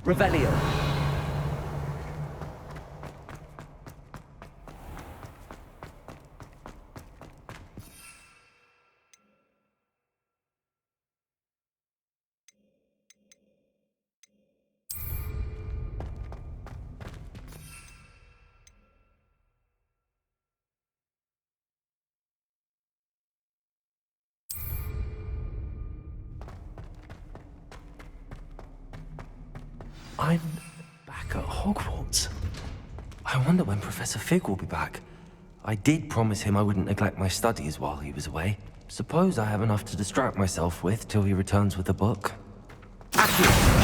Revelio. I'm back at Hogwarts. I wonder when Professor Fig will be back. I did promise him I wouldn't neglect my studies while he was away. Suppose I have enough to distract myself with till he returns with a book. Accio!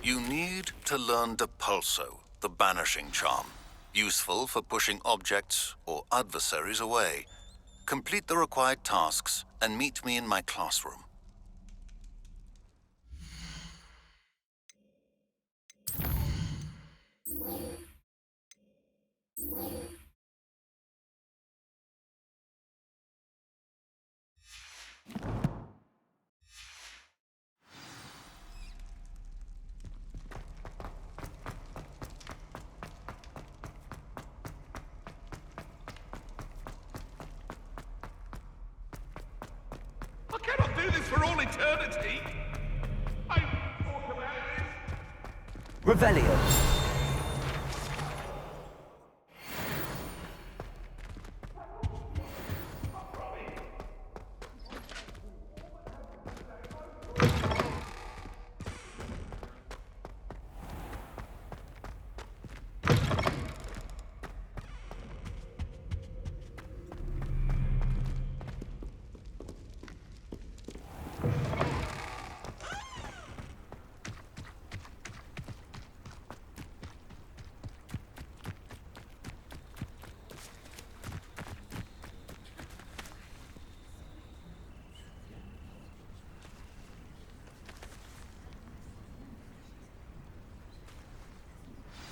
You need to learn Depulso, the banishing charm. Useful for pushing objects or adversaries away. Complete the required tasks and meet me in my classroom. I cannot do this for all eternity! I thought about this! Revelio.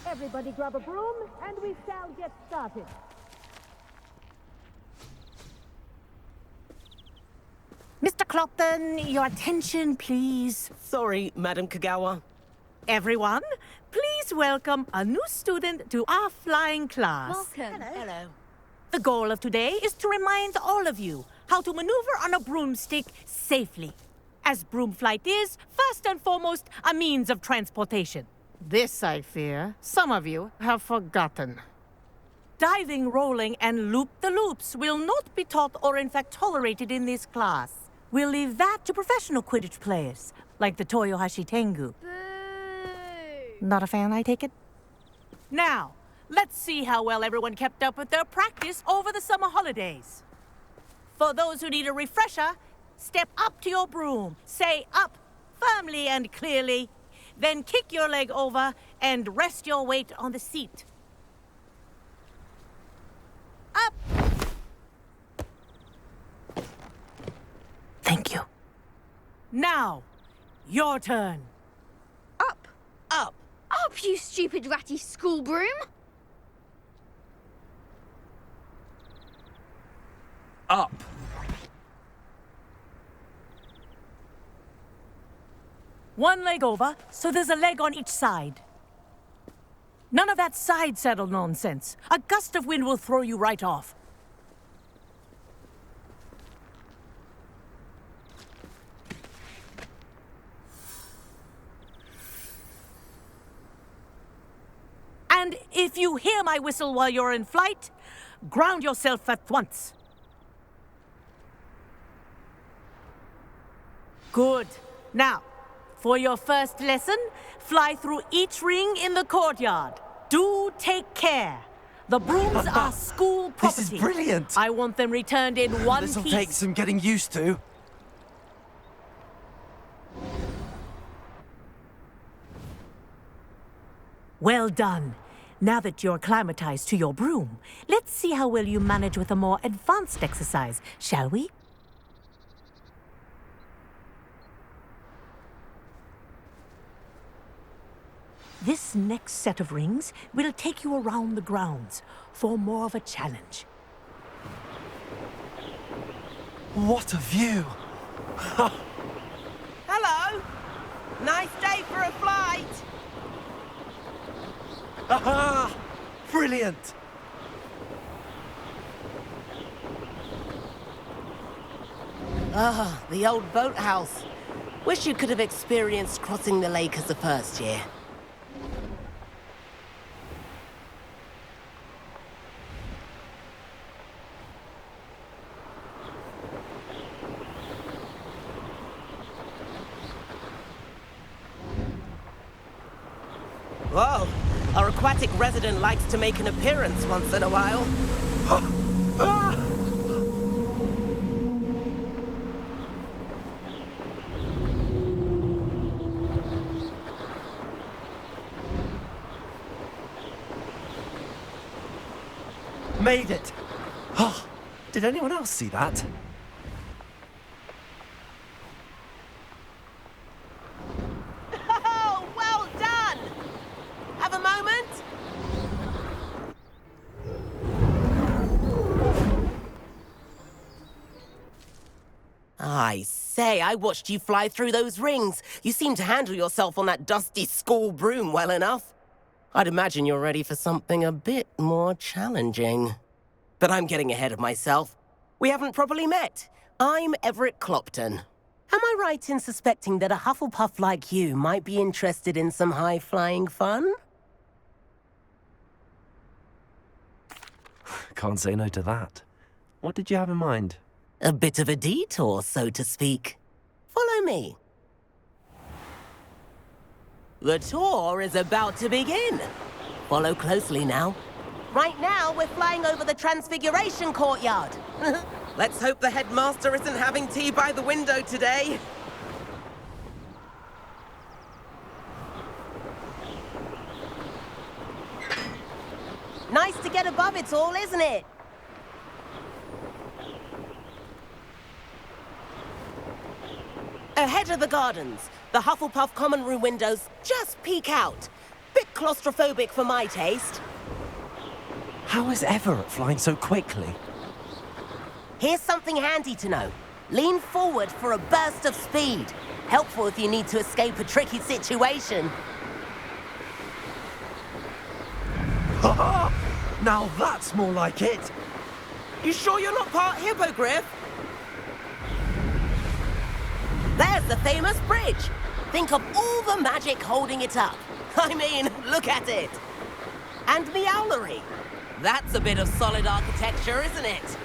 Everybody grab a broom, and we shall get started. Mr. Clopton, your attention, please. Sorry, Madam Kagawa. Everyone, please welcome a new student to our flying class. Welcome. Hello. The goal of today is to remind all of you how to maneuver on a broomstick safely. As broom flight is, first and foremost, a means of transportation. This, I fear, some of you have forgotten. Diving, rolling, and loop-the-loops will not be taught or in fact tolerated in this class. We'll leave that to professional Quidditch players, like the Toyohashi Tengu. Boo! Not a fan, I take it? Now, let's see how well everyone kept up with their practice over the summer holidays. For those who need a refresher, step up to your broom, say up firmly and clearly, then kick your leg over and rest your weight on the seat. Up! Thank you. Now, your turn. Up! Up. Up, you stupid ratty school broom! Up. One leg over, so there's a leg on each side. None of that side saddle nonsense. A gust of wind will throw you right off. And if you hear my whistle while you're in flight, ground yourself at once. Good. Now, for your first lesson, fly through each ring in the courtyard. Do take care. The brooms are school property. This is brilliant. I want them returned in one piece. This'll take some getting used to. Well done. Now that you're acclimatized to your broom, let's see how well you manage with a more advanced exercise, shall we? This next set of rings will take you around the grounds for more of a challenge. What a view! Hello! Nice day for a flight! Aha! Brilliant! Ah, the old boathouse. Wish you could have experienced crossing the lake as a first year. Whoa, our aquatic resident likes to make an appearance once in a while. Made it! Oh, did anyone else see that? Oh, well done! Have a moment? I say, I watched you fly through those rings. You seem to handle yourself on that dusty school broom well enough. I'd imagine you're ready for something a bit more challenging. But I'm getting ahead of myself. We haven't properly met. I'm Everett Clopton. Am I right in suspecting that a Hufflepuff like you might be interested in some high-flying fun? Can't say no to that. What did you have in mind? A bit of a detour, so to speak. Follow me. The tour is about to begin. Follow closely now. Right now, we're flying over the Transfiguration Courtyard. Let's hope the headmaster isn't having tea by the window today. Nice to get above it all, isn't it? Ahead of the gardens, the Hufflepuff common room windows just peek out. Bit claustrophobic for my taste. How is Everett flying so quickly? Here's something handy to know. Lean forward for a burst of speed. Helpful if you need to escape a tricky situation. Now that's more like it! You sure you're not part hippogriff? There's the famous bridge. Think of all the magic holding it up. I mean, look at it. And the owlery. That's a bit of solid architecture, isn't it?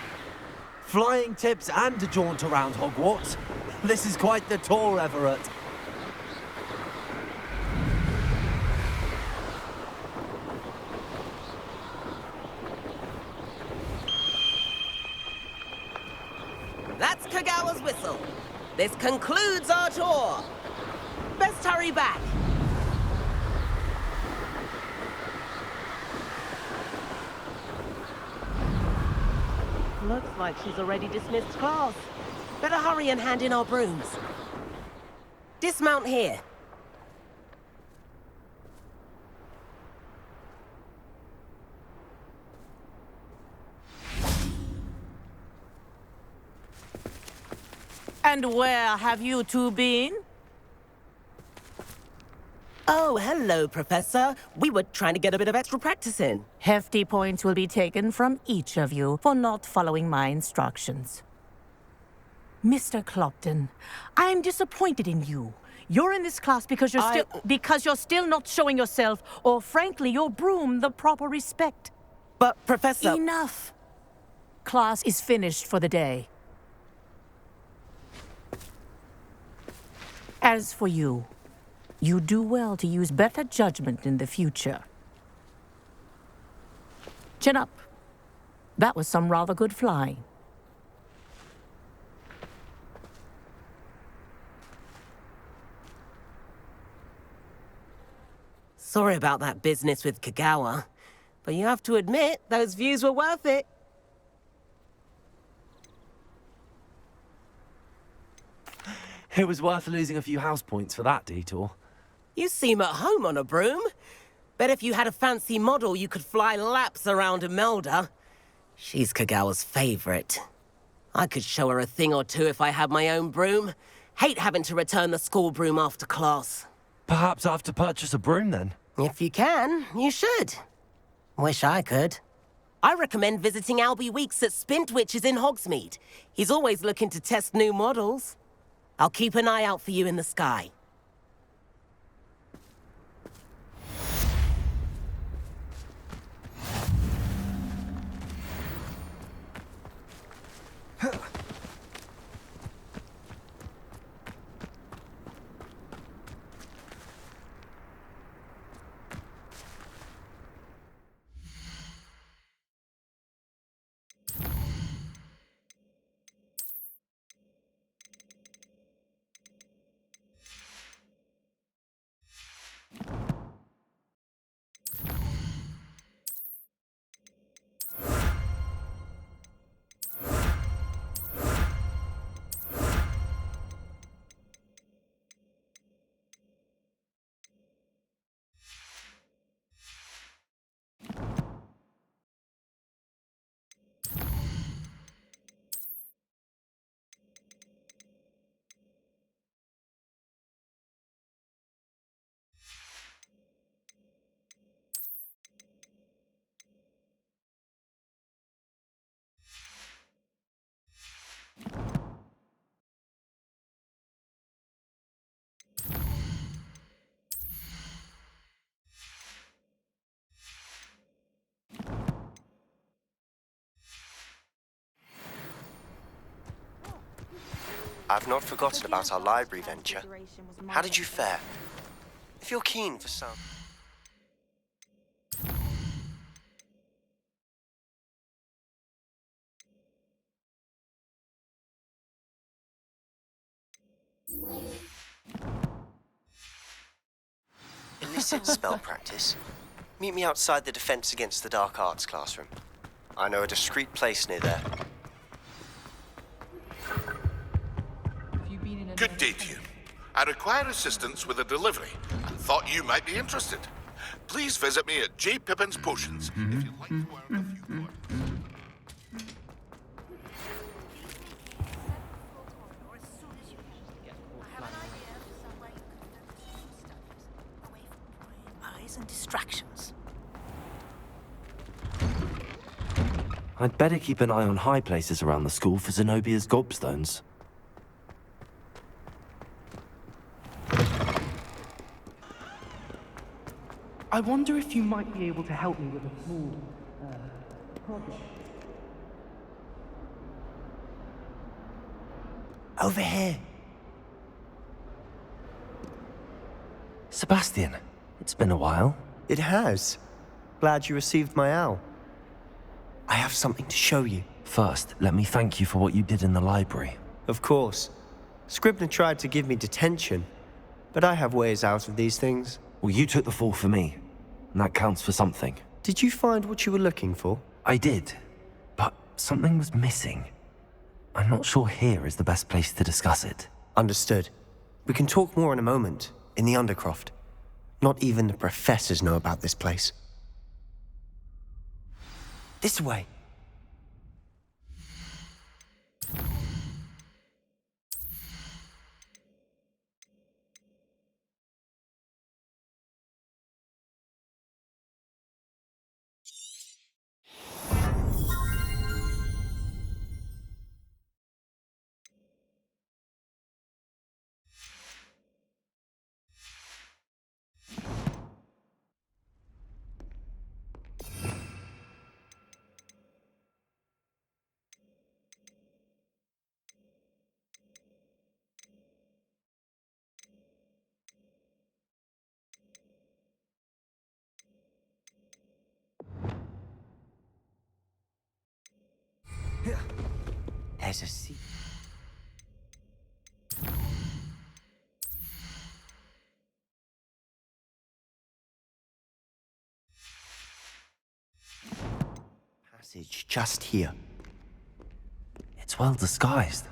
Flying tips and a jaunt around Hogwarts. This is quite the tour, Everett. That's Kagawa's whistle. This concludes our tour. Best hurry back. Looks like she's already dismissed class. Better hurry and hand in our brooms. Dismount here. And where have you two been? Oh, hello, Professor. We were trying to get a bit of extra practice in. Hefty points will be taken from each of you for not following my instructions. Mr. Clopton, I'm disappointed in you. You're in this class because you're still not showing yourself, or frankly, your broom the proper respect. But, Professor... Enough. Class is finished for the day. As for you, you do well to use better judgment in the future. Chin up. That was some rather good flying. Sorry about that business with Kagawa, but you have to admit, those views were worth it. It was worth losing a few house points for that detour. You seem at home on a broom. Bet if you had a fancy model, you could fly laps around Imelda. She's Kagawa's favorite. I could show her a thing or two if I had my own broom. Hate having to return the school broom after class. Perhaps I have to purchase a broom then. If you can, you should. Wish I could. I recommend visiting Albie Weeks at Spintwitches in Hogsmeade. He's always looking to test new models. I'll keep an eye out for you in the sky. I've not forgotten about our library venture. How did you fare? If you're keen for some... illicit spell practice, meet me outside the Defense Against the Dark Arts classroom. I know a discreet place near there. Good day to you. I require assistance with a delivery and thought you might be interested. Please visit me at J. Pippin's Potions if you'd like to earn a few points. And distractions. I'd better keep an eye on high places around the school for Zenobia's gobstones. I wonder if you might be able to help me with a small, project. Over here. Sebastian, it's been a while. It has. Glad you received my owl. I have something to show you. First, let me thank you for what you did in the library. Of course. Scribner tried to give me detention, but I have ways out of these things. Well, you took the fall for me, and that counts for something. Did you find what you were looking for? I did, but something was missing. I'm not sure here is the best place to discuss it. Understood. We can talk more in a moment, in the Undercroft. Not even the professors know about this place. This way. There's a seat. passage just here. It's well disguised.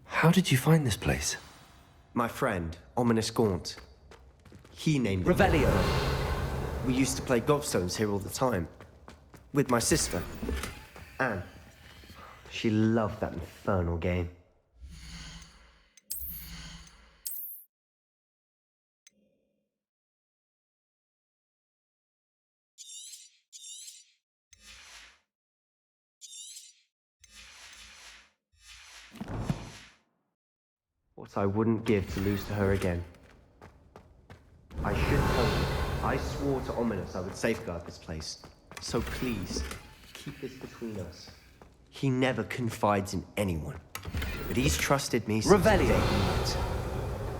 How did you find this place? My friend, Ominous Gaunt. He named it. Revelio. We used to play gobstones here all the time. With my sister, Anne. She loved that infernal game. What I wouldn't give to lose to her again. I should tell you, I swore to Ominous I would safeguard this place. So please, keep this between us. He never confides in anyone, but he's trusted me since the day he met.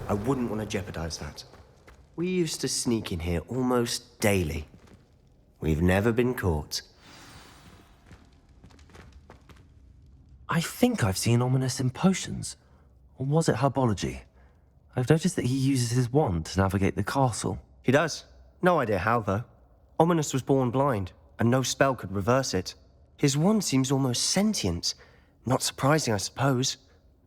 I wouldn't want to jeopardize that. We used to sneak in here almost daily. We've never been caught. I think I've seen Ominous in potions. Or was it herbology? I've noticed that he uses his wand to navigate the castle. He does. No idea how, though. Ominous was born blind, and no spell could reverse it. His wand seems almost sentient. Not surprising, I suppose.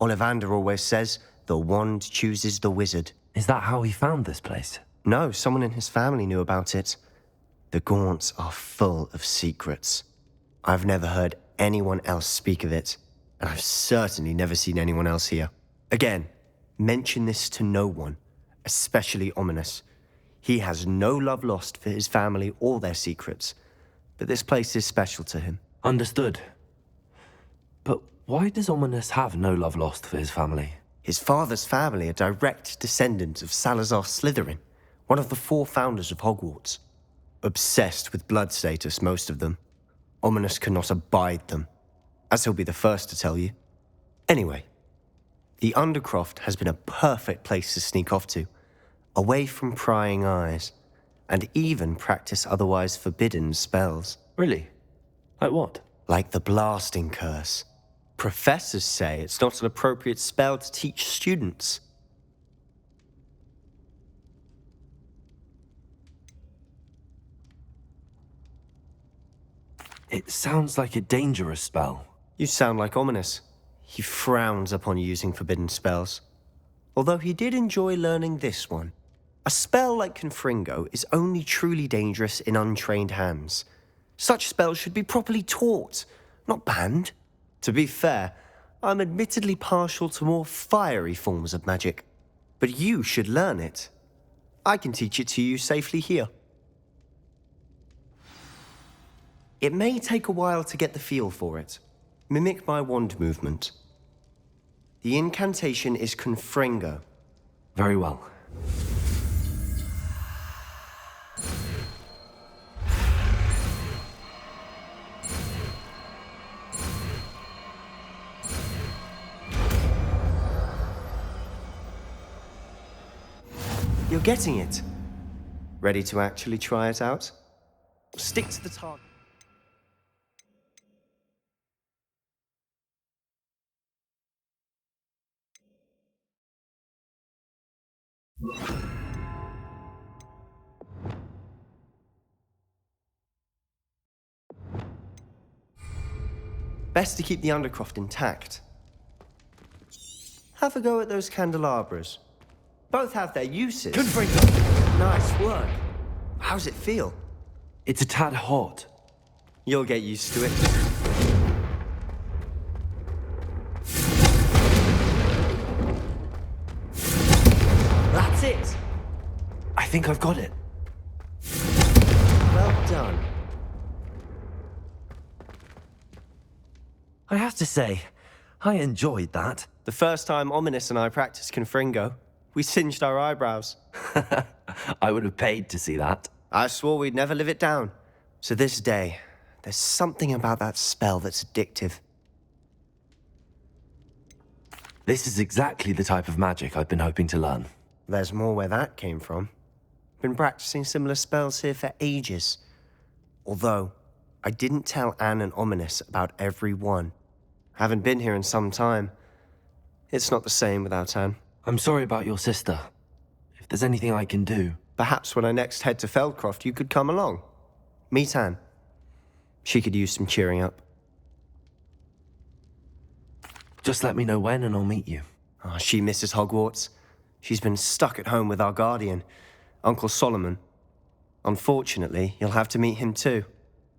Ollivander always says, the wand chooses the wizard. Is that how he found this place? No, someone in his family knew about it. The Gaunts are full of secrets. I've never heard anyone else speak of it, and I've certainly never seen anyone else here. Again, mention this to no one, especially Ominous. He has no love lost for his family or their secrets, but this place is special to him. Understood. But why does Ominous have no love lost for his family? His father's family are direct descendants of Salazar Slytherin, one of the 4 founders of Hogwarts. Obsessed with blood status, most of them. Ominous cannot abide them, as he'll be the first to tell you. Anyway, the Undercroft has been a perfect place to sneak off to, away from prying eyes, and even practice otherwise forbidden spells. Really? Like what? Like the Blasting Curse. Professors say it's not an appropriate spell to teach students. It sounds like a dangerous spell. You sound like Ominous. He frowns upon using forbidden spells. Although he did enjoy learning this one. A spell like Confringo is only truly dangerous in untrained hands. Such spells should be properly taught, not banned. To be fair, I'm admittedly partial to more fiery forms of magic. But you should learn it. I can teach it to you safely here. It may take a while to get the feel for it. Mimic my wand movement. The incantation is Confringo. Very well. You're getting it. Ready to actually try it out? Stick to the target. Best to keep the Undercroft intact. Have a go at those candelabras. Both have their uses. Nice work. How's it feel? It's a tad hot. You'll get used to it. think I've got it. Well done. I have to say, I enjoyed that. The first time Ominous and I practiced Confringo, we singed our eyebrows. I would have paid to see that. I swore we'd never live it down. So this day, there's something about that spell that's addictive. This is exactly the type of magic I've been hoping to learn. There's more where that came from. Been practicing similar spells here for ages. Although, I didn't tell Anne and Ominous about every one. Haven't been here in some time. It's not the same without Anne. I'm sorry about your sister. If there's anything I can do... Perhaps when I next head to Feldcroft, you could come along. Meet Anne. She could use some cheering up. Just let me know when and I'll meet you. Oh, she misses Hogwarts. She's been stuck at home with our guardian, Uncle Solomon. Unfortunately, you'll have to meet him too.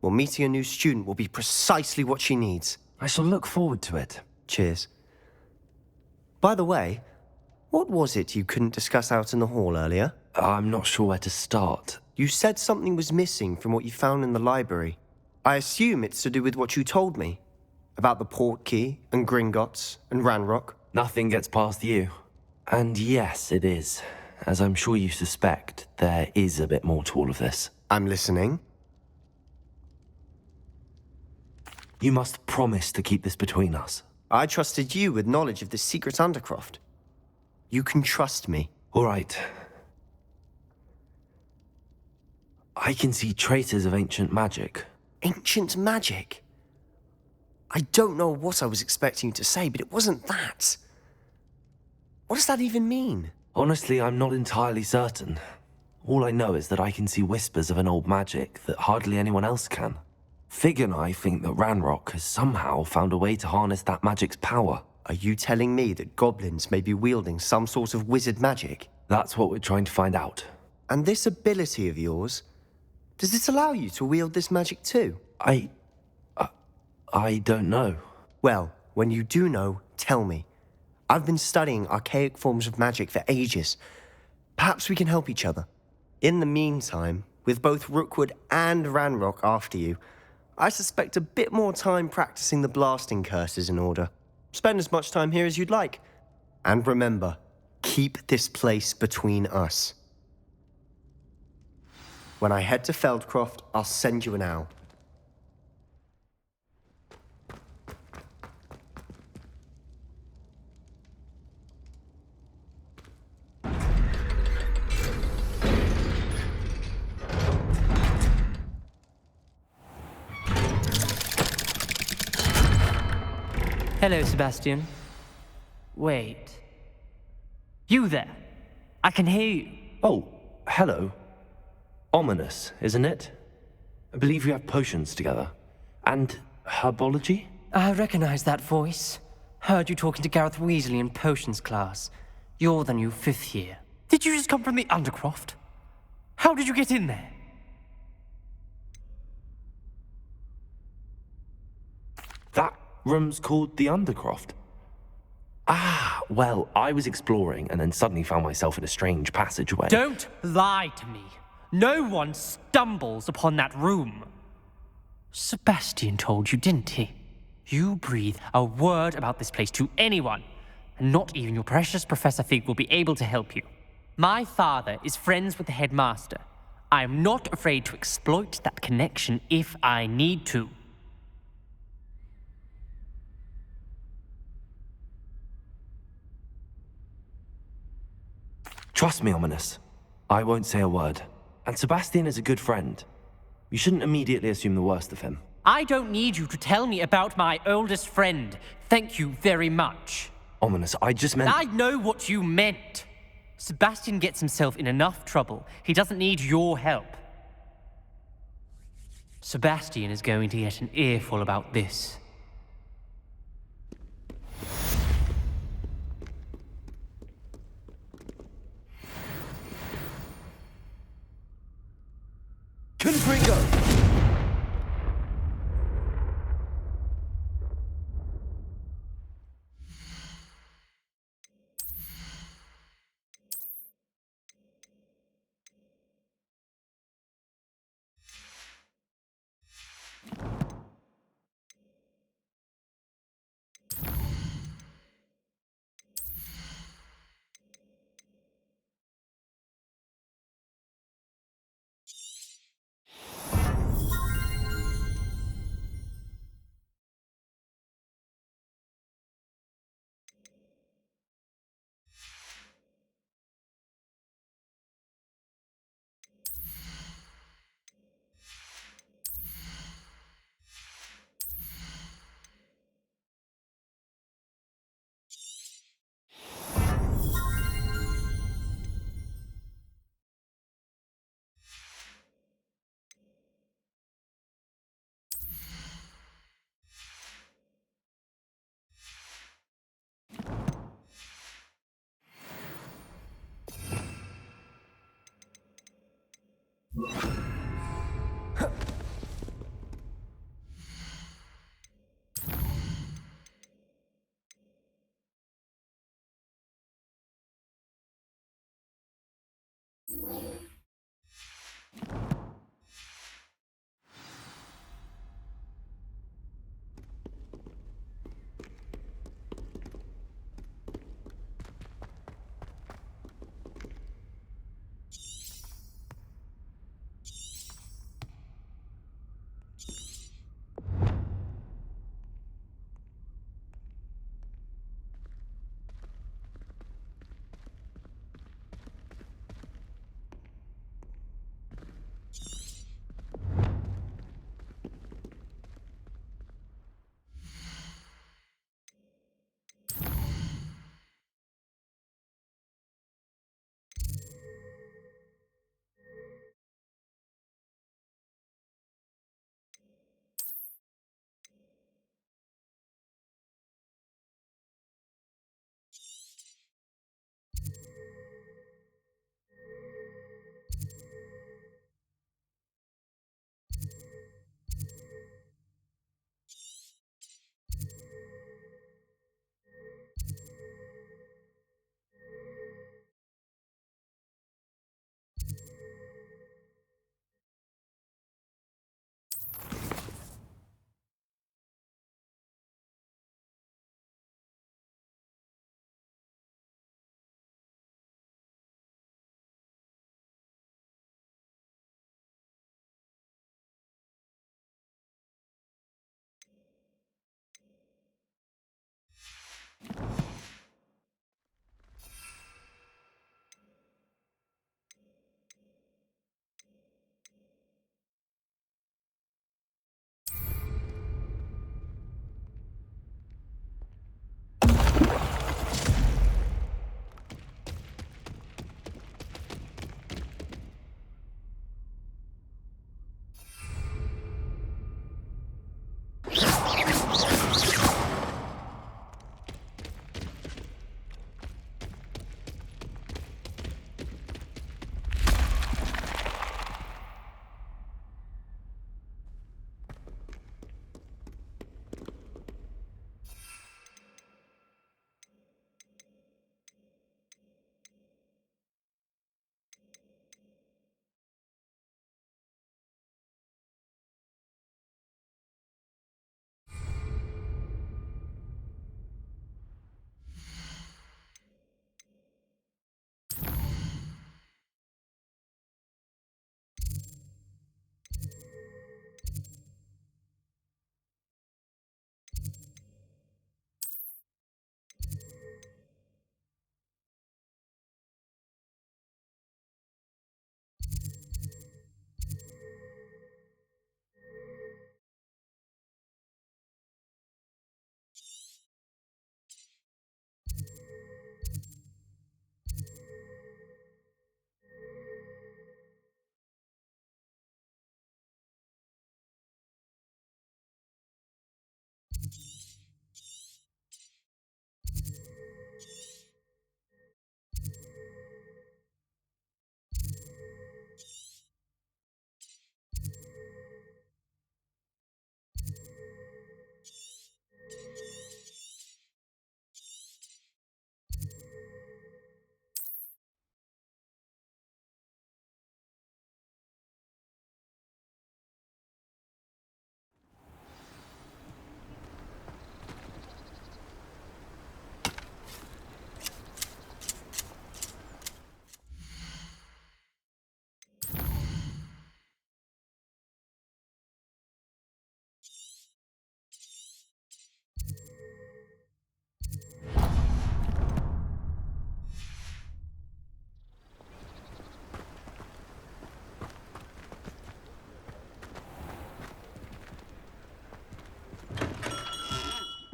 Well, meeting a new student will be precisely what she needs. I shall look forward to it. Cheers. By the way, what was it you couldn't discuss out in the hall earlier? I'm not sure where to start. You said something was missing from what you found in the library. I assume it's to do with what you told me. About the Portkey, and Gringotts, and Ranrock. Nothing gets past you. And yes, it is. As I'm sure you suspect, there is a bit more to all of this. I'm listening. You must promise to keep this between us. I trusted you with knowledge of the secret Undercroft. You can trust me. All right. I can see traces of ancient magic. Ancient magic? I don't know what I was expecting you to say, but it wasn't that. What does that even mean? Honestly, I'm not entirely certain. All I know is that I can see whispers of an old magic that hardly anyone else can. Fig and I think that Ranrock has somehow found a way to harness that magic's power. Are you telling me that goblins may be wielding some sort of wizard magic? That's what we're trying to find out. And this ability of yours, does it allow you to wield this magic too? I don't know. Well, when you do know, tell me. I've been studying archaic forms of magic for ages. Perhaps we can help each other. In the meantime, with both Rookwood and Ranrock after you, I suspect a bit more time practicing the blasting curses in order. Spend as much time here as you'd like. And remember, keep this place between us. When I head to Feldcroft, I'll send you an owl. Hello, Sebastian. Wait. You there? I can hear you. Oh, hello. Ominous, isn't it? I believe we have potions together. And herbology? I recognize that voice. Heard you talking to Gareth Weasley in potions class. You're the new 5th year. Did you just come from the Undercroft? How did you get in there? That room's called the Undercroft. Ah, well, I was exploring and then suddenly found myself in a strange passageway. Don't lie to me. No one stumbles upon that room. Sebastian told you, didn't he? You breathe a word about this place to anyone, and not even your precious Professor Fig will be able to help you. My father is friends with the headmaster. I am not afraid to exploit that connection if I need to. Trust me, Ominous. I won't say a word. And Sebastian is a good friend. You shouldn't immediately assume the worst of him. I don't need you to tell me about my oldest friend. Thank you very much. Ominous, I just meant... I know what you meant. Sebastian gets himself in enough trouble. He doesn't need your help. Sebastian is going to get an earful about this. Confringo!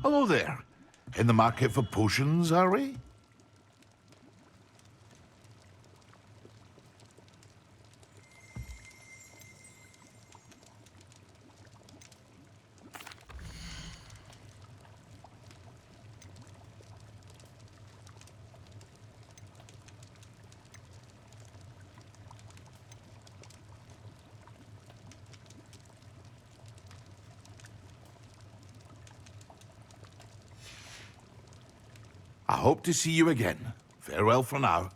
Hello there. In the market for potions, are we? hope to see you again. Farewell for now.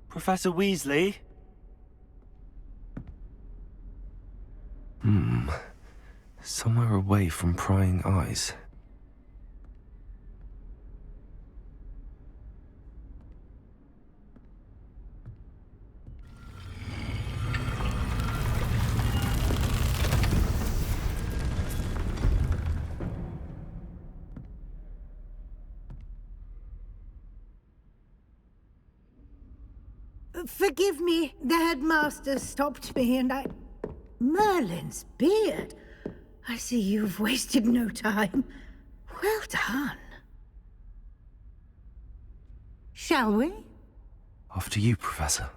Professor Weasley? Somewhere away from prying eyes. Forgive me, the headmaster stopped me and Merlin's beard. I see you've wasted no time. Well done. Shall we? After you, Professor.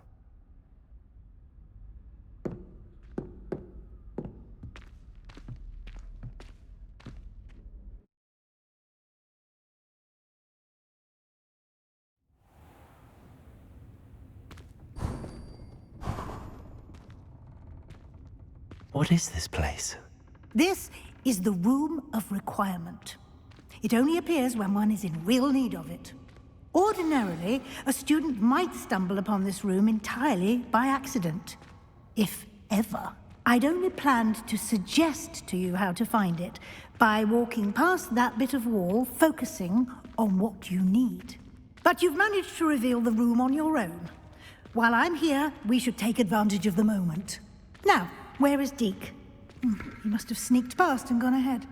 What is this place? This is the Room of Requirement. It only appears when one is in real need of it. Ordinarily, a student might stumble upon this room entirely by accident. If ever. I'd only planned to suggest to you how to find it by walking past that bit of wall, focusing on what you need. But you've managed to reveal the room on your own. While I'm here, we should take advantage of the moment. Now, where is Deke? He must have sneaked past and gone ahead.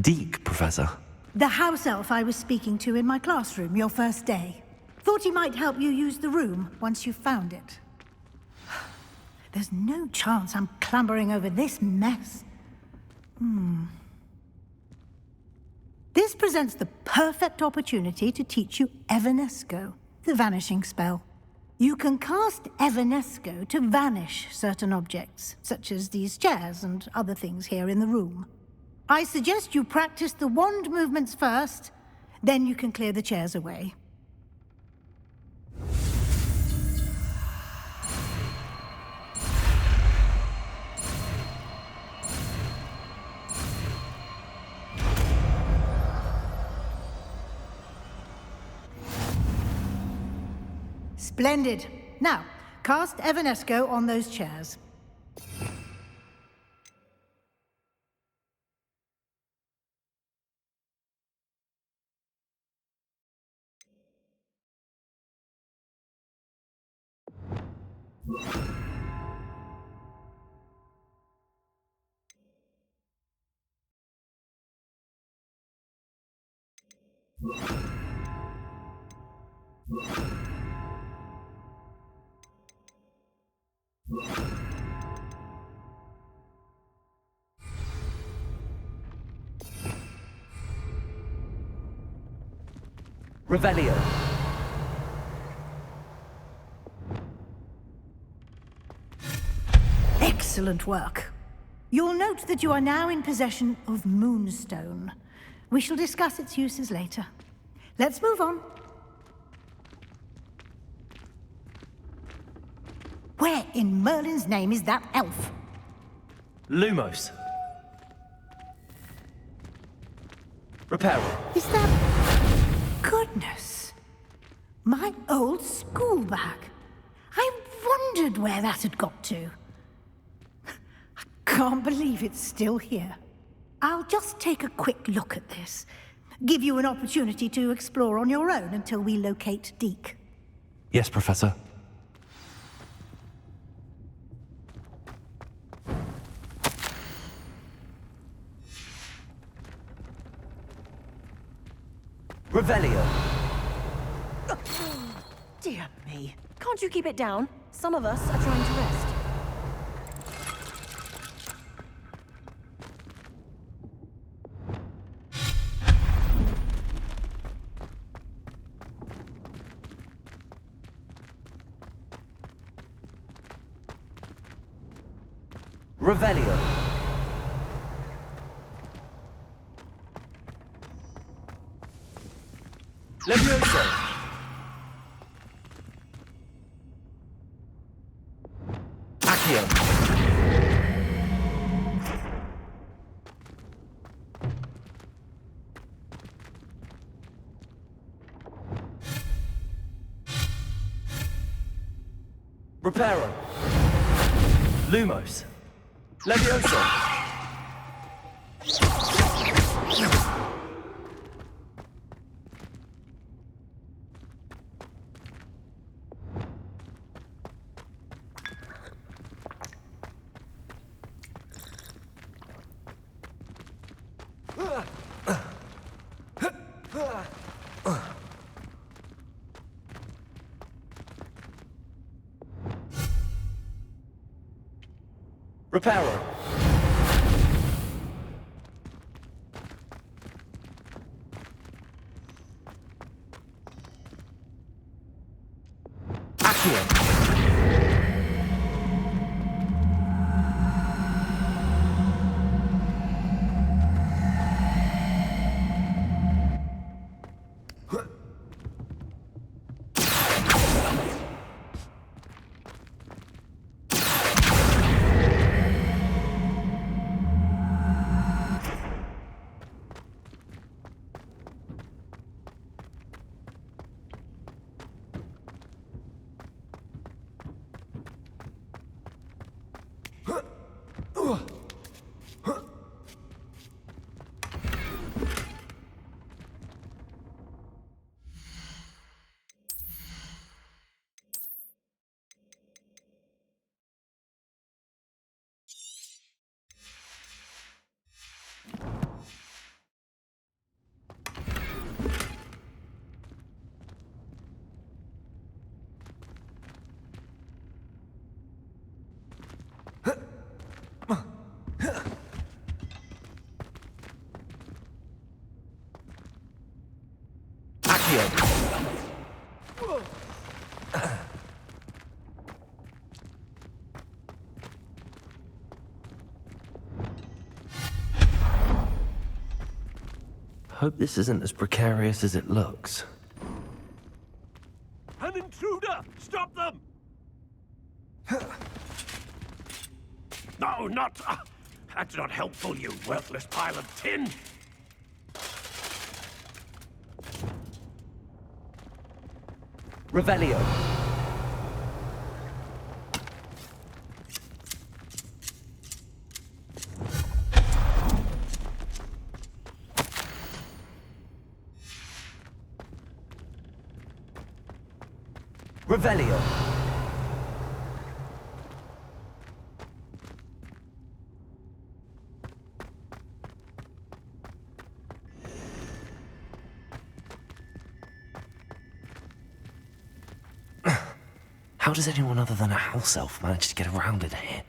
Deke, Professor. The house elf I was speaking to in my classroom your first day. Thought he might help you use the room once you've found it. There's no chance I'm clambering over this mess. This presents the perfect opportunity to teach you Evanesco, the vanishing spell. You can cast Evanesco to vanish certain objects, such as these chairs and other things here in the room. I suggest you practice the wand movements first, then you can clear the chairs away. Splendid. Now, cast Evanesco on those chairs. Revelio. Excellent work. You'll note that you are now in possession of Moonstone. We shall discuss its uses later. Let's move on. Where in Merlin's name is that elf? Lumos. Reparo. Is that... Goodness. My old school bag. I wondered where that had got to. I can't believe it's still here. I'll just take a quick look at this. Give you an opportunity to explore on your own until we locate Deke. Yes, Professor. Revelio. Dear me. Can't you keep it down? Some of us are trying to rest. Revelio. Levioso. Accio. Reparo. Lumos. Levioso. Reparo. Accio. Hope this isn't as precarious as it looks. An intruder! Stop them! No, not... that's not helpful, you worthless pile of tin! Revelio. Revelio. How does anyone other than a house elf manage to get around in here?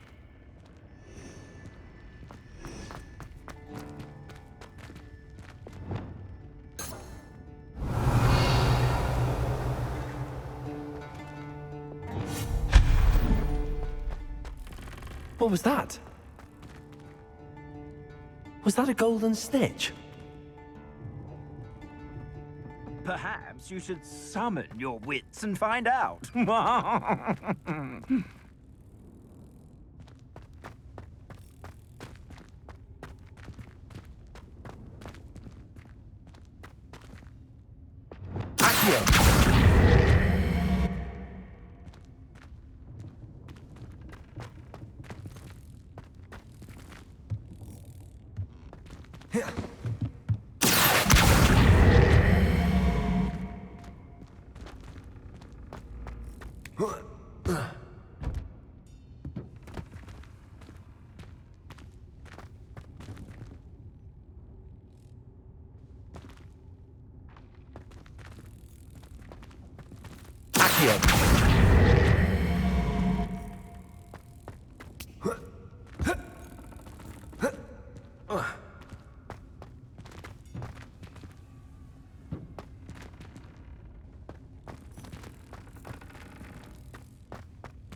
What was that? Was that a golden snitch? Perhaps you should summon your wits and find out.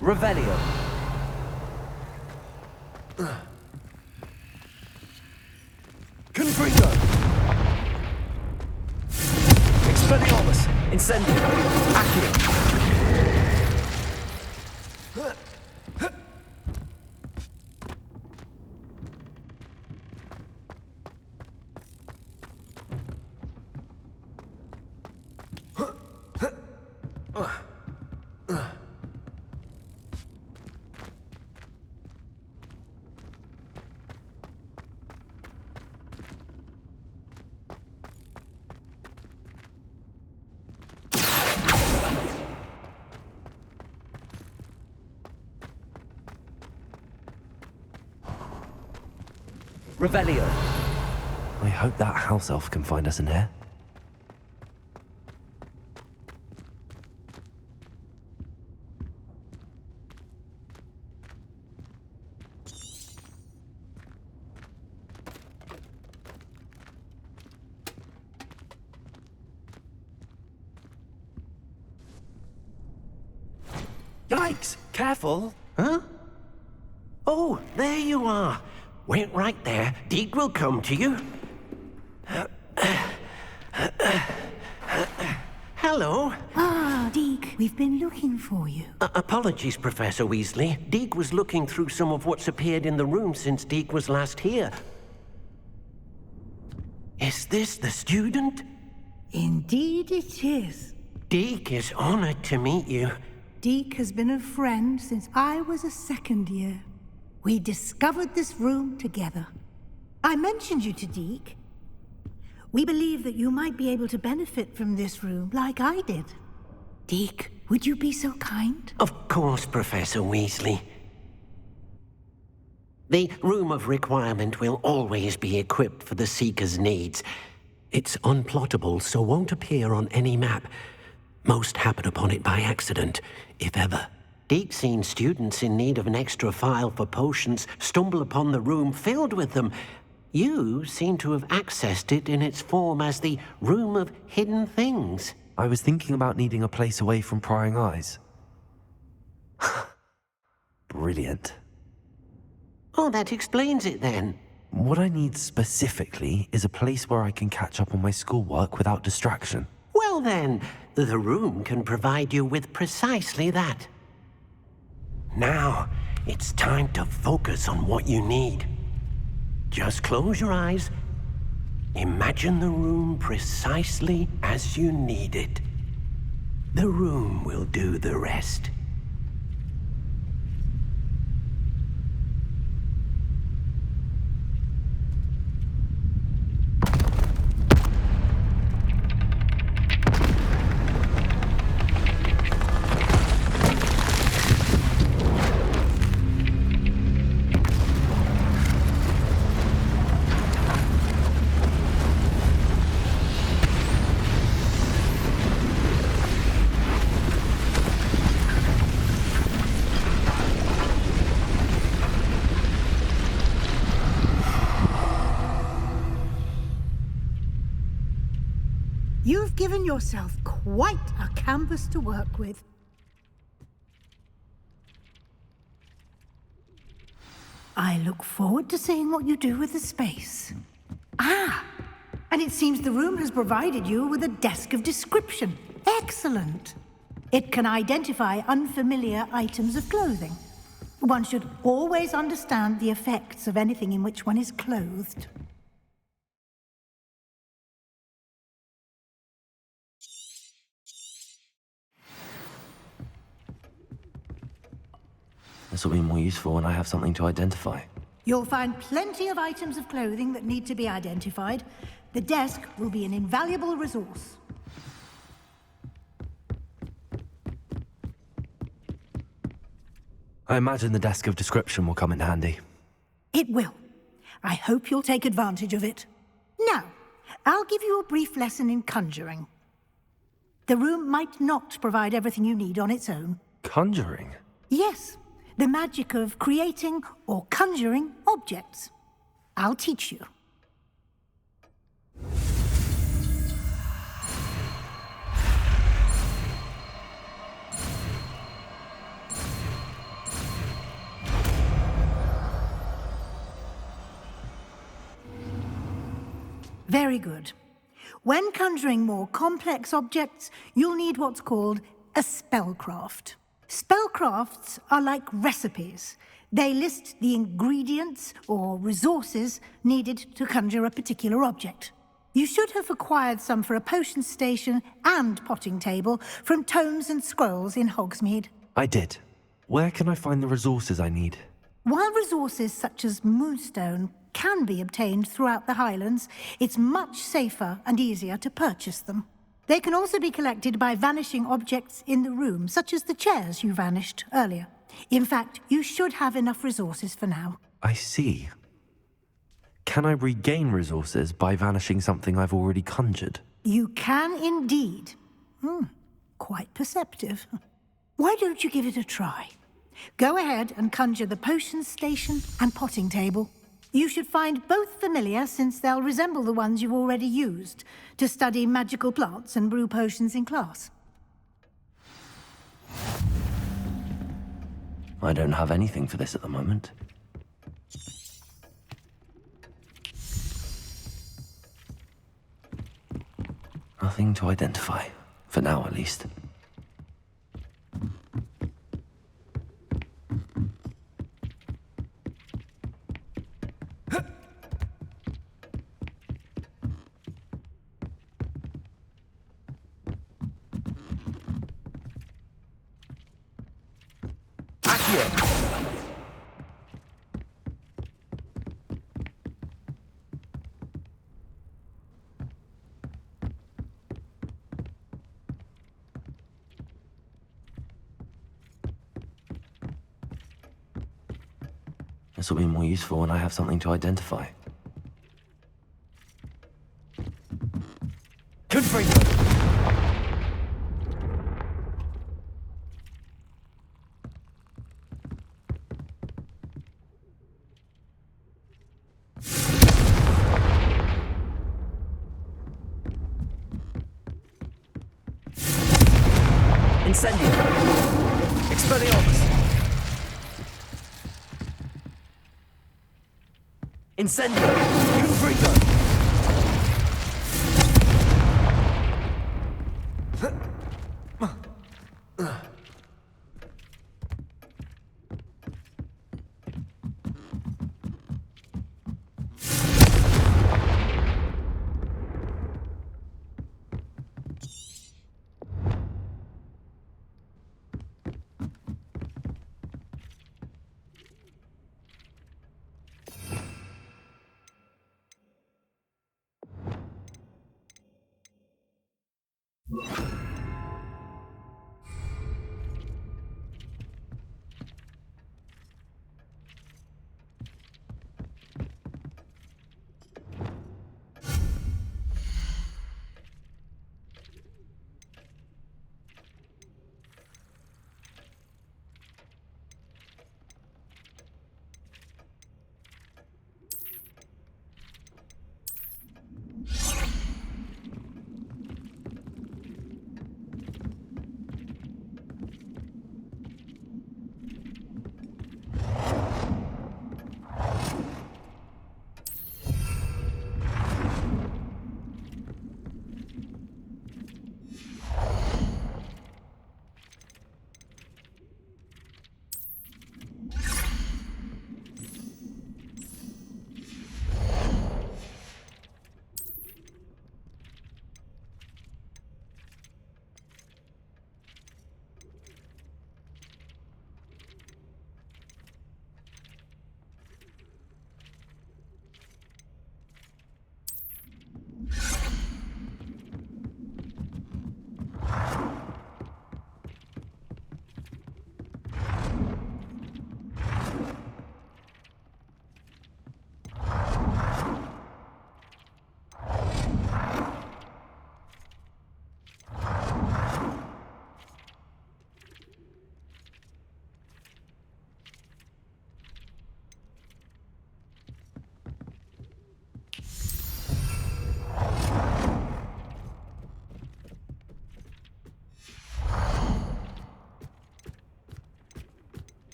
Revelio. Confringo. Expelliarmus. Incendio. Accio. Revelio. I hope that house elf can find us in here. Yikes! Careful! Huh? Oh, there you are. Wait right there. Deke will come to you. Hello. Ah, Deke, we've been looking for you. Apologies, Professor Weasley. Deke was looking through some of what's appeared in the room since Deke was last here. Is this the student? Indeed it is. Deke is honored to meet you. Deke has been a friend since I was a second year. We discovered this room together. I mentioned you to Deke. We believe that you might be able to benefit from this room like I did. Deke, would you be so kind? Of course, Professor Weasley. The Room of Requirement will always be equipped for the Seeker's needs. It's unplottable, so won't appear on any map. Most happen upon it by accident, if ever. Deke's seen students in need of an extra file for potions stumble upon the room filled with them. You seem to have accessed it in its form as the Room of Hidden Things. I was thinking about needing a place away from prying eyes. Brilliant. Oh, that explains it then. What I need specifically is a place where I can catch up on my schoolwork without distraction. Well then, the room can provide you with precisely that. Now, it's time to focus on what you need. Just close your eyes. Imagine the room precisely as you need it. The room will do the rest. You've given yourself quite a canvas to work with. I look forward to seeing what you do with the space. Ah, and it seems the room has provided you with a desk of description. Excellent. It can identify unfamiliar items of clothing. One should always understand the effects of anything in which one is clothed. This will be more useful when I have something to identify. You'll find plenty of items of clothing that need to be identified. The desk will be an invaluable resource. I imagine the desk of description will come in handy. It will. I hope you'll take advantage of it. Now, I'll give you a brief lesson in conjuring. The room might not provide everything you need on its own. Conjuring? Yes, the magic of creating or conjuring objects. I'll teach you. Very good. When conjuring more complex objects, you'll need what's called a spellcraft. Spellcrafts are like recipes. They list the ingredients or resources needed to conjure a particular object. You should have acquired some for a potion station and potting table from tomes and scrolls in Hogsmeade. I did. Where can I find the resources I need? While resources such as moonstone can be obtained throughout the Highlands, it's much safer and easier to purchase them. They can also be collected by vanishing objects in the room, such as the chairs you vanished earlier. In fact, you should have enough resources for now. I see. Can I regain resources by vanishing something I've already conjured? You can indeed. Quite perceptive. Why don't you give it a try? Go ahead and conjure the potion station and potting table. You should find both familiar, since they'll resemble the ones you've already used to study magical plants and brew potions in class. I don't have anything for this at the moment. Nothing to identify, for now at least. This will be more useful when I have something to identify. Confringo! Incendio! Expelliarmus! Incendio! Confringo!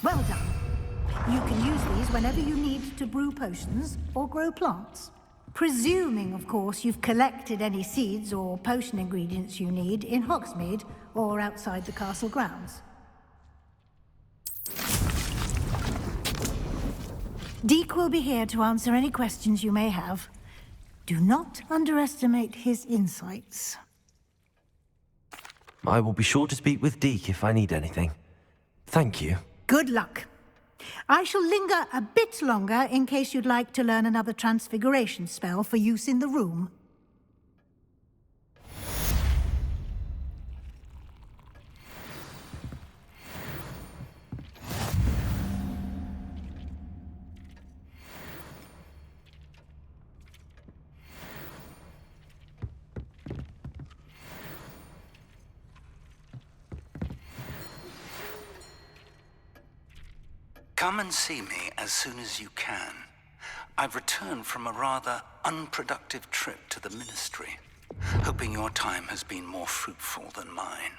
Well done. You can use these whenever you need to brew potions or grow plants. Presuming, of course, you've collected any seeds or potion ingredients you need in Hogsmeade or outside the castle grounds. Deke will be here to answer any questions you may have. Do not underestimate his insights. I will be sure to speak with Deke if I need anything. Thank you. Good luck. I shall linger a bit longer in case you'd like to learn another transfiguration spell for use in the room. Come and see me as soon as you can. I've returned from a rather unproductive trip to the Ministry, hoping your time has been more fruitful than mine.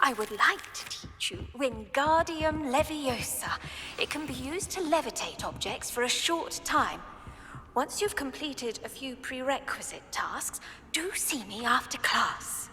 I would like to teach you Wingardium Leviosa. It can be used to levitate objects for a short time. Once you've completed a few prerequisite tasks, do see me after class.